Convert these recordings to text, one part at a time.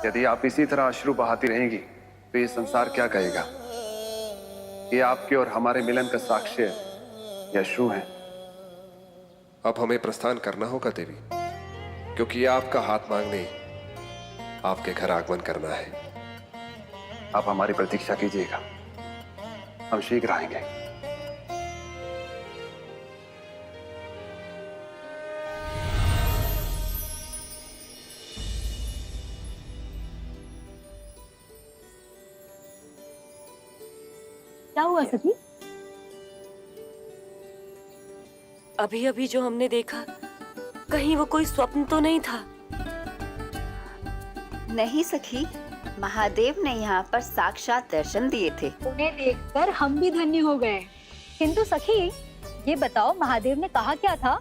यदि आप इसी तरह अश्रु बहाती रहेंगी तो ये संसार क्या कहेगा? ये आपके और हमारे मिलन का साक्ष्य ये अश्रु है। अब हमें प्रस्थान करना होगा देवी, क्योंकि ये आपका हाथ मांगने आपके घर आगमन करना है। आप हमारी प्रतीक्षा कीजिएगा, हम शीघ्र आएंगे। क्या हुआ सखी? अभी अभी जो हमने देखा, कहीं वो कोई स्वप्न तो नहीं था? नहीं सखी, महादेव ने यहाँ पर साक्षात दर्शन दिए थे। उन्हें देखकर हम भी धन्य हो गए। किंतु सखी, ये बताओ महादेव ने कहा क्या था?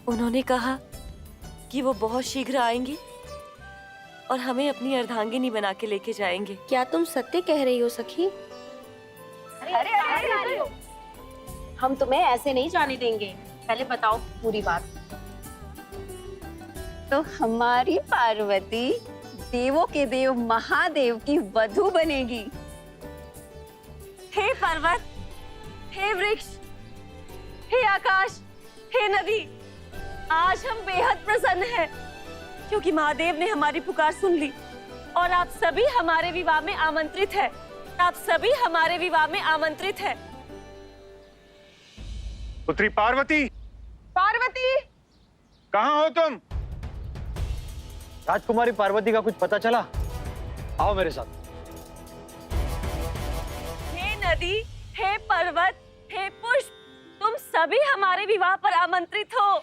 उन्होंने कहा कि वो बहुत शीघ्र आएंगे और हमें अपनी अर्धांगिनी बना के लेके जाएंगे। क्या तुम सत्य कह रही हो सखी? अरे, हम तुम्हें ऐसे नहीं जाने देंगे। पहले बताओ पूरी बात। तो हमारी पार्वती देवों के देव महादेव की वधू बनेगी। हे पर्वत, हे वृक्ष, हे आकाश, हे नदी, आज हम बेहद प्रसन्न हैं, क्योंकि महादेव ने हमारी पुकार सुन ली और आप सभी हमारे विवाह में आमंत्रित हैं। आप सभी हमारे विवाह में आमंत्रित हैं। पुत्री पार्वती, पार्वती, कहाँ हो तुम? राजकुमारी पार्वती का कुछ पता चला? आओ मेरे साथ। हे नदी, हे पर्वत, हे पुष्प, तुम सभी हमारे विवाह पर आमंत्रित हो।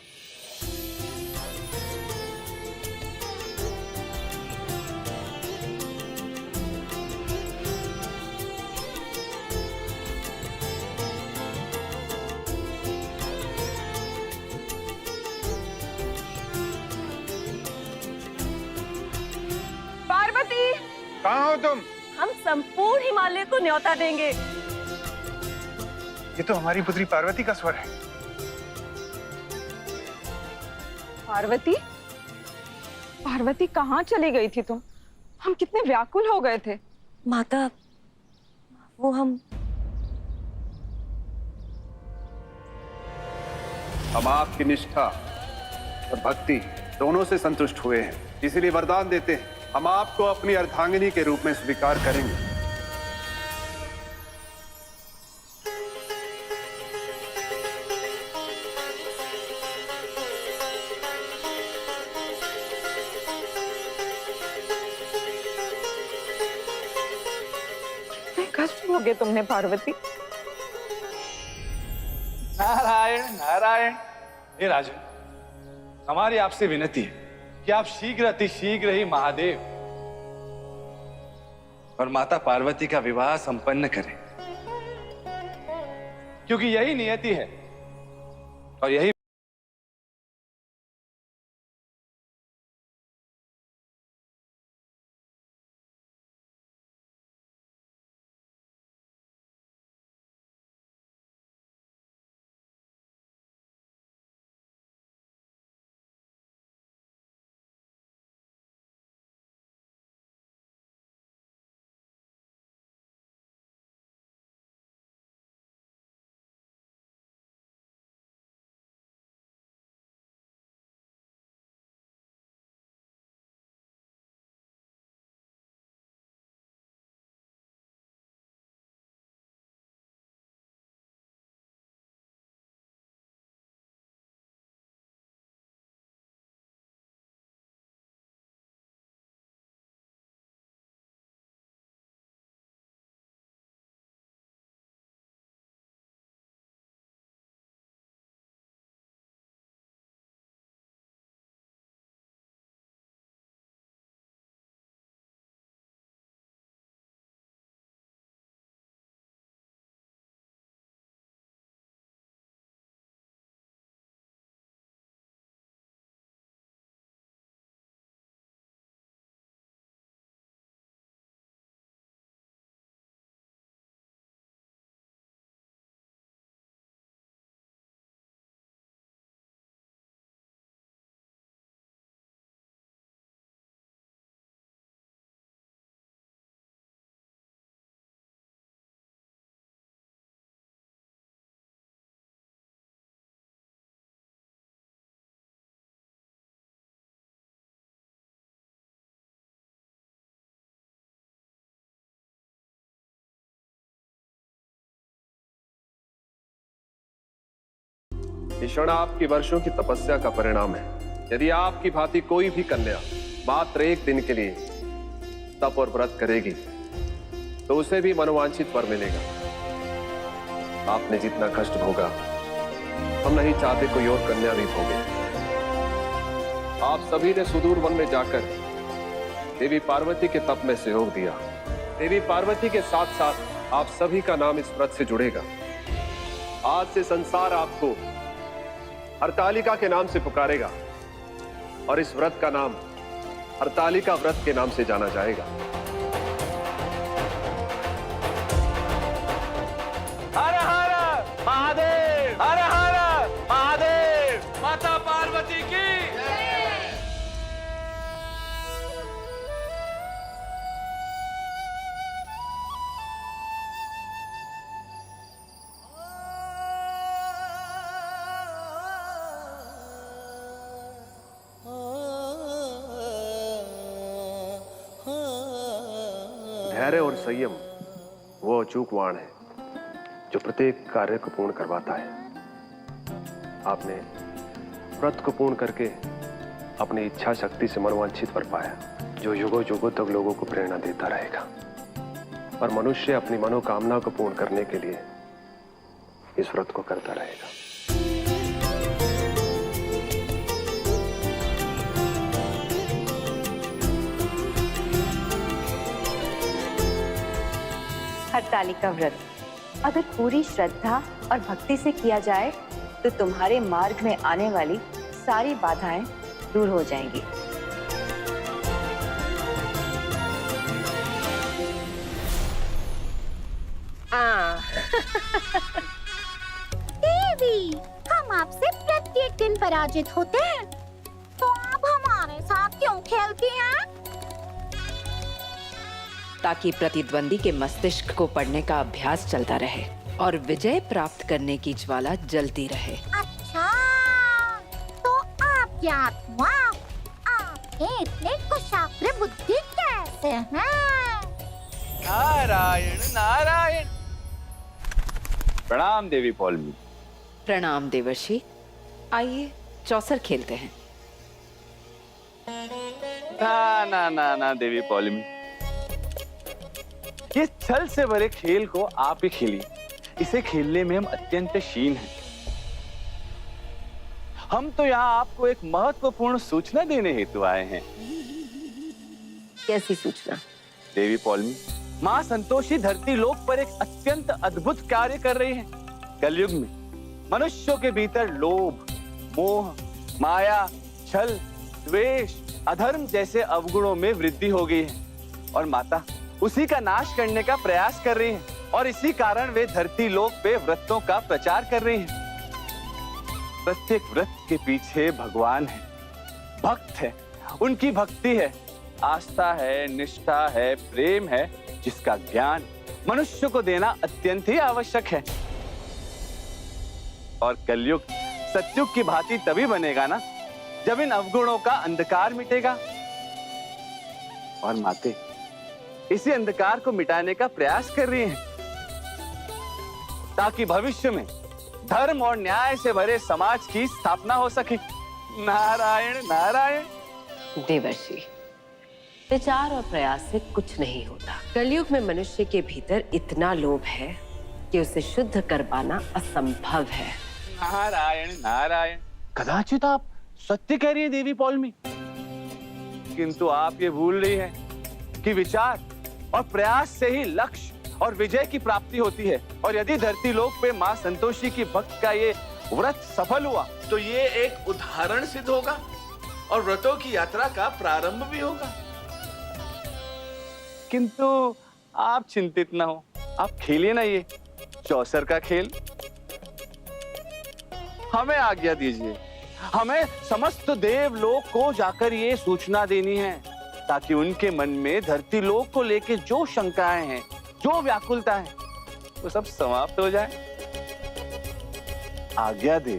पार्वती, कहाँ हो तुम? हम संपूर्ण हिमालय को न्योता देंगे। ये तो हमारी पुत्री पार्वती का स्वर है। पार्वती, पार्वती कहाँ चली गई थी तुम? हम कितने व्याकुल हो गए थे। माता, वो हम आपकी निष्ठा और भक्ति दोनों से संतुष्ट हुए हैं, इसीलिए वरदान देते हैं, हम आपको अपनी अर्धांगिनी के रूप में स्वीकार करेंगे। कितने कष्ट भोगे तुमने पार्वती। नारायण नारायण। हे राजन, हमारी आपसे विनती है कि आप शीघ्र अतिशीघ्र ही महादेव और माता पार्वती का विवाह संपन्न करें, क्योंकि यही नियति है और यही ये क्षण आपकी वर्षों की तपस्या का परिणाम है। यदि आपकी भांति कोई भी कन्या मात्र एक दिन के लिए तप और व्रत करेगी तो उसे भी मनोवांछित वर मिलेगा। आपने जितना कष्ट भोगा हम नहीं चाहते कोई और कन्या भी भोगे। आप सभी ने सुदूर वन में जाकर देवी पार्वती के तप में सहयोग दिया। देवी पार्वती के साथ साथ आप सभी का नाम इस व्रत से जुड़ेगा। आज से संसार आपको हरतालिका के नाम से पुकारेगा और इस व्रत का नाम हरतालिका व्रत के नाम से जाना जाएगा। हर हर महादेव, हर हर महादेव, माता पार्वती की धैर्य और संयम वो अचूक वाण है जो प्रत्येक कार्य को पूर्ण करवाता है। आपने व्रत को पूर्ण करके अपनी इच्छा शक्ति से मनोवांछित कर पाया, जो युगों युगों तक लोगों को प्रेरणा देता रहेगा। और मनुष्य अपनी मनोकामना को पूर्ण करने के लिए इस व्रत को करता रहेगा। हरतालिका व्रत अगर पूरी श्रद्धा और भक्ति से किया जाए तो तुम्हारे मार्ग में आने वाली सारी बाधाएं दूर हो जाएंगी। देवी, हम आपसे प्रत्येक दिन पराजित होते हैं, तो आप हमारे साथ क्यों खेलती हैं? ताकि प्रतिद्वंदी के मस्तिष्क को पढ़ने का अभ्यास चलता रहे और विजय प्राप्त करने की ज्वाला जलती रहे। अच्छा, तो आपकी आत्मा, आपके इतने कुशाग्र बुद्धि कैसे हैं? नारायण नारायण। प्रणाम देवी पौलमी। प्रणाम देवर्षि। आइए चौसर खेलते हैं। ना ना ना ना देवी पौलमी, ये छल से भरे खेल को आप ही खेलिए। इसे खेलने में हम अत्यंत शीन हैं। हम तो यहाँ आपको एक महत्वपूर्ण सूचना देने हेतु आए हैं। कैसी सूचना? देवी पौलमी, माँ संतोषी धरती लोक पर एक अत्यंत अद्भुत कार्य कर रही हैं। कलयुग में मनुष्यों के भीतर लोभ, मोह, माया, छल, द्वेष, अधर्म जैसे अवगुणों में वृद्धि हो गई है और माता उसी का नाश करने का प्रयास कर रही हैं। और इसी कारण वे धरती लोक पे व्रतों का प्रचार कर रही हैं। प्रत्येक व्रत के पीछे भगवान है, भक्त है, उनकी भक्ति है, आस्था है, निष्ठा है, प्रेम है, जिसका ज्ञान मनुष्य को देना अत्यंत ही आवश्यक है। और कलयुग सतयुग की भांति तभी बनेगा ना जब इन अवगुणों का अंधकार मिटेगा। और माते इसी अंधकार को मिटाने का प्रयास कर रही हैं ताकि भविष्य में धर्म और न्याय से भरे समाज की स्थापना हो सके। नारायण नारायण। देवर्षि, विचार और प्रयास से कुछ नहीं होता। कलयुग में मनुष्य के भीतर इतना लोभ है कि उसे शुद्ध कर पाना असंभव है। नारायण नारायण। कदाचित आप सत्य कह रही हैं देवी पौलमी, किंतु आप ये भूल रही हैं कि विचार और प्रयास से ही लक्ष्य और विजय की प्राप्ति होती है। और यदि धरती लोक पे माँ संतोषी की भक्त का ये व्रत सफल हुआ तो ये एक उदाहरण सिद्ध होगा और व्रतों की यात्रा का प्रारंभ भी होगा। किंतु आप चिंतित ना हो, आप खेलिए ना ये चौसर का खेल। हमें आज्ञा दीजिए, हमें समस्त देवलोक को जाकर ये सूचना देनी है ताकि उनके मन में धरती लोक को लेके जो शंकाएं हैं, जो व्याकुलता है, वो सब समाप्त हो जाए। आज्ञा दे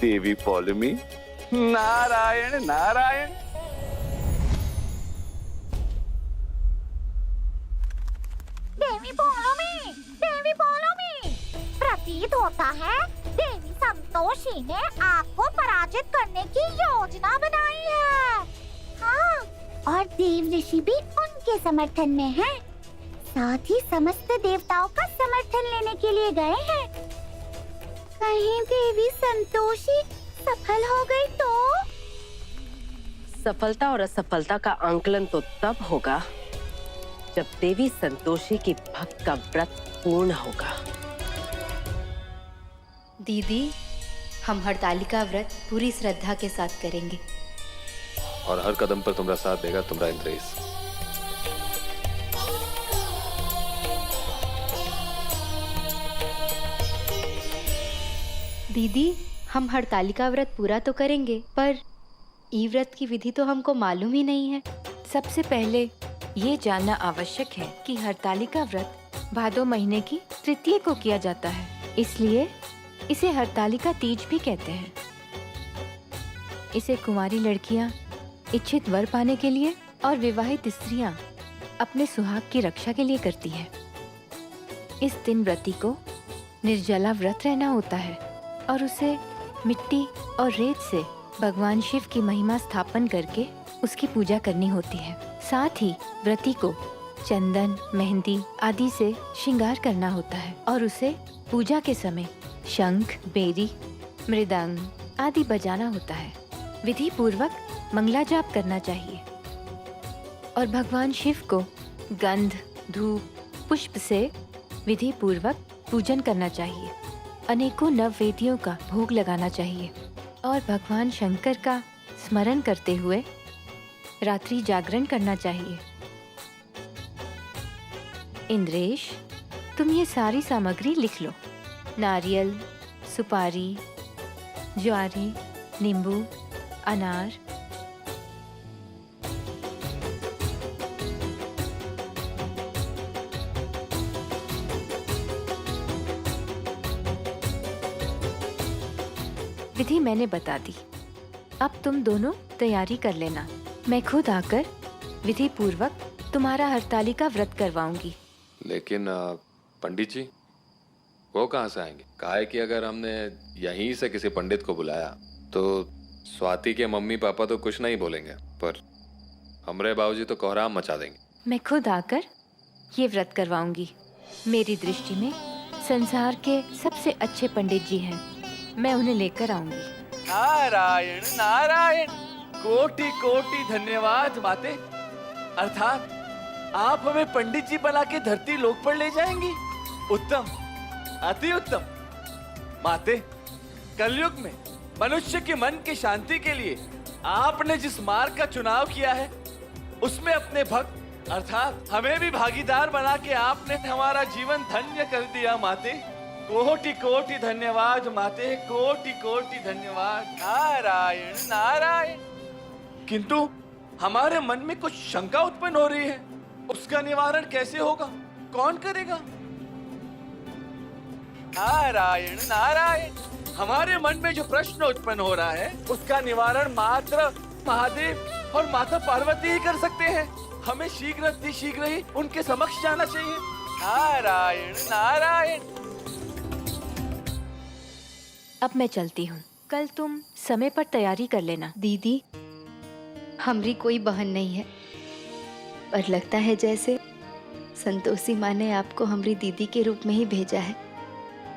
देवी पौलमी। नारायण नारायण। देवी पौलमी, प्रतीत होता है देवी संतोषी ने आग को पराजित करने की योजना बनाई है। हाँ, और देव ऋषि भी उनके समर्थन में हैं। साथ ही समस्त देवताओं का समर्थन लेने के लिए गए हैं। कहीं देवी संतोषी सफल हो गई तो? सफलता और असफलता का आंकलन तो तब होगा जब देवी संतोषी की भक्त का व्रत पूर्ण होगा। दीदी, हम हरतालिका व्रत पूरी श्रद्धा के साथ करेंगे। और हर कदम पर तुम्हारा साथ देगा तुम्हारा इंद्रेश। दीदी, हम हरतालिका व्रत पूरा तो करेंगे, पर ई व्रत की विधि तो हमको मालूम ही नहीं है। सबसे पहले ये जानना आवश्यक है कि हरतालिका व्रत भादो महीने की तृतीया को किया जाता है, इसलिए इसे हरतालिका तीज भी कहते हैं। इसे कुंवारी लड़कियां इच्छित वर पाने के लिए और विवाहित स्त्रियां अपने सुहाग की रक्षा के लिए करती हैं। इस दिन व्रती को निर्जला व्रत रहना होता है और उसे मिट्टी और रेत से भगवान शिव की महिमा स्थापन करके उसकी पूजा करनी होती है। साथ ही व्रती को चंदन, मेहंदी आदि से श्रृंगार करना होता है और उसे पूजा के समय शंख, बेरी, मृदंग आदि बजाना होता है। विधि पूर्वक मंगला जाप करना चाहिए और भगवान शिव को गंध, धूप, पुष्प से विधि पूर्वक पूजन करना चाहिए। अनेकों नववेदियों का भोग लगाना चाहिए और भगवान शंकर का स्मरण करते हुए रात्रि जागरण करना चाहिए। इंद्रेश, तुम ये सारी सामग्री लिख लो। नारियल, सुपारी, ज्वारी, नींबू, अनार। विधि मैंने बता दी, अब तुम दोनों तैयारी कर लेना। मैं खुद आकर विधि पूर्वक तुम्हारा हरतालिका व्रत करवाऊंगी। लेकिन पंडित जी वो कहाँ से आएंगे? कहा है कि अगर हमने यहीं से किसी पंडित को बुलाया तो स्वाति के मम्मी पापा तो कुछ नहीं बोलेंगे, पर हमरे बाबूजी तो कोहराम मचा देंगे। मैं खुद आकर ये व्रत करवाऊंगी। मेरी दृष्टि में संसार के सबसे अच्छे पंडित जी हैं, मैं उन्हें लेकर आऊंगी। नारायण नारायण, कोटि कोटि धन्यवाद माते। अर्थात आप हमें पंडित जी बना के धरती लोक पर ले जाएंगी। उत्तम, अति उत्तम। माते, कलयुग में मनुष्य के मन की शांति के लिए आपने जिस मार्ग का चुनाव किया है उसमें अपने भक्त अर्थात हमें भी भागीदार बना के आपने हमारा जीवन धन्य कर दिया माते। कोटि कोटि धन्यवाद माते, कोटि कोटि धन्यवाद। नारायण नारायण। किंतु हमारे मन में कुछ शंका उत्पन्न हो रही है, उसका निवारण कैसे होगा? कौन करेगा? नारायण नारायण। हमारे मन में जो प्रश्न उत्पन्न हो रहा है उसका निवारण मात्र महादेव और माता पार्वती ही कर सकते हैं। हमें शीघ्र ही उनके समक्ष जाना चाहिए। नारायण नारायण। अब मैं चलती हूँ, कल तुम समय पर तैयारी कर लेना। दीदी, हमारी कोई बहन नहीं है, पर लगता है जैसे संतोषी माँ ने आपको हमारी दीदी के रूप में ही भेजा है।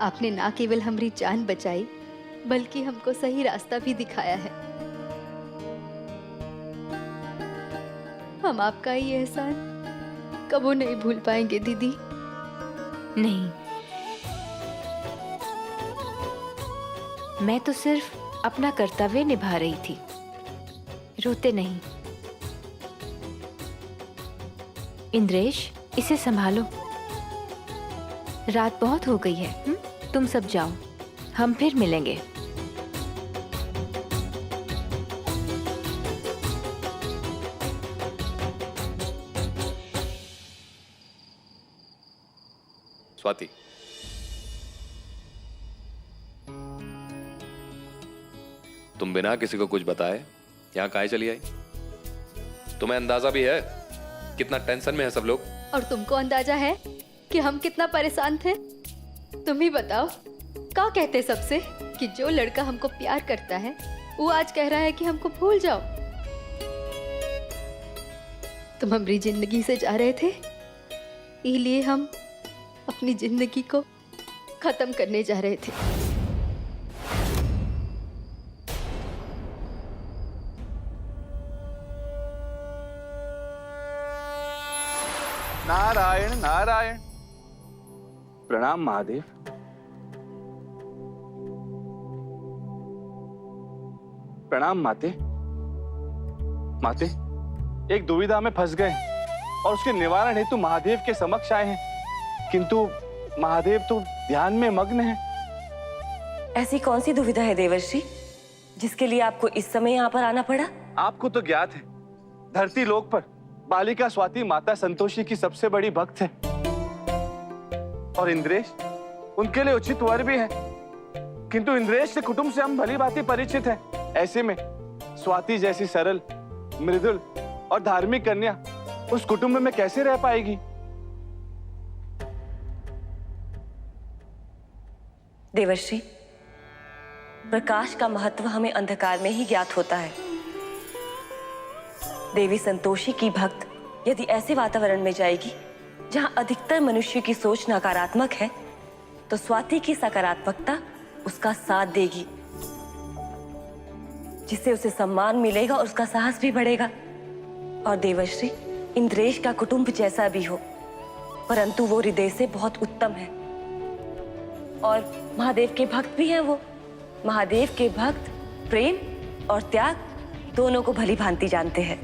आपने ना केवल हमारी जान बचाई बल्कि हमको सही रास्ता भी दिखाया है। हम आपका ये एहसान कबो नहीं भूल पाएंगे दीदी। नहीं, मैं तो सिर्फ अपना कर्तव्य निभा रही थी। रोते नहीं। इंद्रेश, इसे संभालो, रात बहुत हो गई है। तुम सब जाओ, हम फिर मिलेंगे। स्वाति, तुम बिना किसी को कुछ बताए यहाँ काहे चली आई? तुम्हें अंदाजा भी है कितना टेंशन में है सब लोग? और तुमको अंदाजा है कि हम कितना परेशान थे? तुम ही बताओ, क्या कहते सबसे कि जो लड़का हमको प्यार करता है वो आज कह रहा है कि हमको भूल जाओ। तुम हमारी जिंदगी से जा रहे थे, इसलिए हम अपनी जिंदगी को खत्म करने जा रहे थे। नारायण नारायण। प्रणाम महादेव। प्रणाम माते। माते, एक दुविधा में फंस गए और उसके निवारण हेतु महादेव के समक्ष आए हैं, किंतु महादेव तो ध्यान में मग्न हैं। ऐसी कौन सी दुविधा है देवर्षि, जिसके लिए आपको इस समय यहाँ पर आना पड़ा? आपको तो ज्ञात है, धरती लोक पर बालिका स्वाति माता संतोषी की सबसे बड़ी भक्त है, और इंद्रेश उनके लिए उचित वर भी है, किंतु इंद्रेश के कुटुंब से हम भली भांति परिचित हैं। ऐसे में स्वाति जैसी सरल, मृदुल और धार्मिक कन्या उस कुटुंब में कैसे रह पाएगी? देवर्षि, प्रकाश का महत्व हमें अंधकार में ही ज्ञात होता है। देवी संतोषी की भक्त यदि ऐसे वातावरण में जाएगी जहां अधिकतर मनुष्य की सोच नकारात्मक है, तो स्वाति की सकारात्मकता उसका साथ देगी, जिससे उसे सम्मान मिलेगा और उसका साहस भी बढ़ेगा। और देवर्षि, इंद्रेश का कुटुंब जैसा भी हो, परंतु वो हृदय से बहुत उत्तम है और महादेव के भक्त भी हैं। वो महादेव के भक्त प्रेम और त्याग दोनों को भली भांति जानते हैं।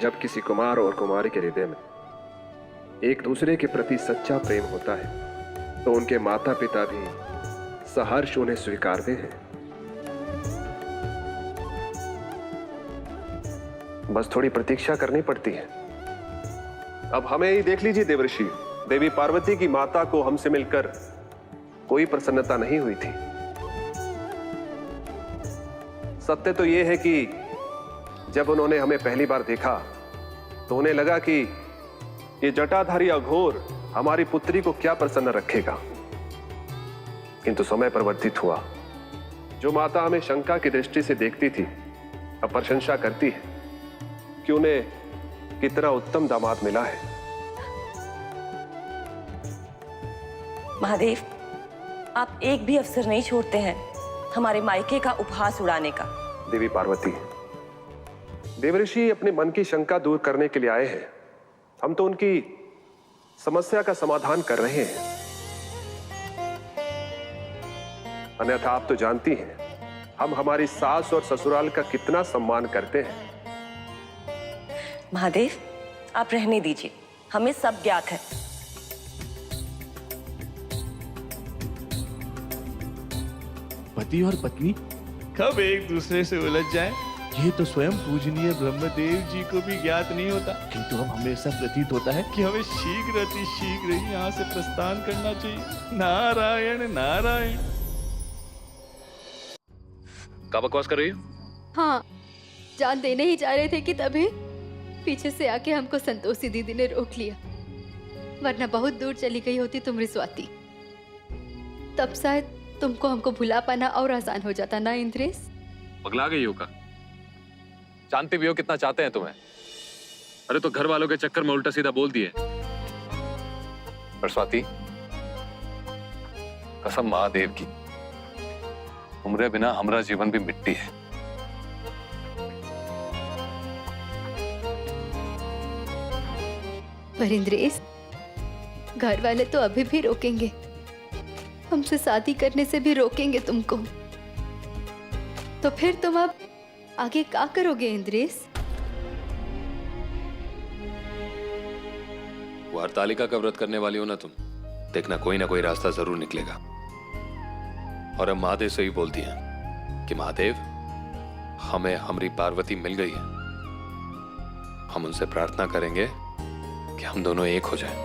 जब किसी कुमार और कुमारी के हृदय में एक दूसरे के प्रति सच्चा प्रेम होता है तो उनके माता पिता भी सहर्ष उन्हें स्वीकारते हैं। बस थोड़ी प्रतीक्षा करनी पड़ती है। अब हमें ही देख लीजिए देवर्षि, देवी पार्वती की माता को हमसे मिलकर कोई प्रसन्नता नहीं हुई थी। सत्य तो यह है कि जब उन्होंने हमें पहली बार देखा तो उन्हें लगा कि ये जटाधारी अघोर हमारी पुत्री को क्या प्रसन्न रखेगा, किंतु समय परिवर्तित हुआ। जो माता हमें शंका की दृष्टि से देखती थी, अब प्रशंसा करती है कि उन्हें कितना उत्तम दामाद मिला है। महादेव, आप एक भी अवसर नहीं छोड़ते हैं हमारे मायके का उपहास उड़ाने का। देवी पार्वती, देवर्षि अपने मन की शंका दूर करने के लिए आए हैं। हम तो उनकी समस्या का समाधान कर रहे हैं। अन्यथा आप तो जानती हैं हम हमारी सास और ससुराल का कितना सम्मान करते हैं। महादेव, आप रहने दीजिए, हमें सब ज्ञात है। पति और पत्नी कब एक दूसरे से उलझ जाएं, ये तो स्वयं पूजनीय ब्रह्मदेव जी को भी ज्ञात नहीं होता, किंतु अब हमें ऐसा प्रतीत होता है कि हमें शीघ्र अति शीघ्र ही यहाँ से प्रस्थान करना चाहिए। नारायण नारायण। क्या बकवास कर रही हो? हाँ, जान देने ही जा रहे थे कि तभी पीछे से आके हमको संतोषी दीदी ने रोक लिया, वरना बहुत दूर चली गई होती तुम्हारी स्वाति। तब शायद तुमको हमको भुला पाना और आसान हो जाता ना इंद्रेश? पगला गई हो का? जानते भी हो कितना चाहते हैं तुम्हें। अरे तो घर वालों के चक्कर में उल्टा सीधा बोल दिए। पर स्वाति, कसम महादेव की, उम्रे बिना हमारा जीवन भी मिट्टी है। पर इंद्रेश, घर वाले तो अभी भी रोकेंगे, हमसे शादी करने से भी रोकेंगे तुमको। तो फिर तुम अब आगे क्या करोगे इंद्रेश? वो हरतालिका का व्रत करने वाली हो ना तुम, देखना कोई ना कोई रास्ता जरूर निकलेगा। और अब महादेव से ही बोलती हैं कि महादेव, हमें हमारी पार्वती मिल गई है। हम उनसे प्रार्थना करेंगे कि हम दोनों एक हो जाएं।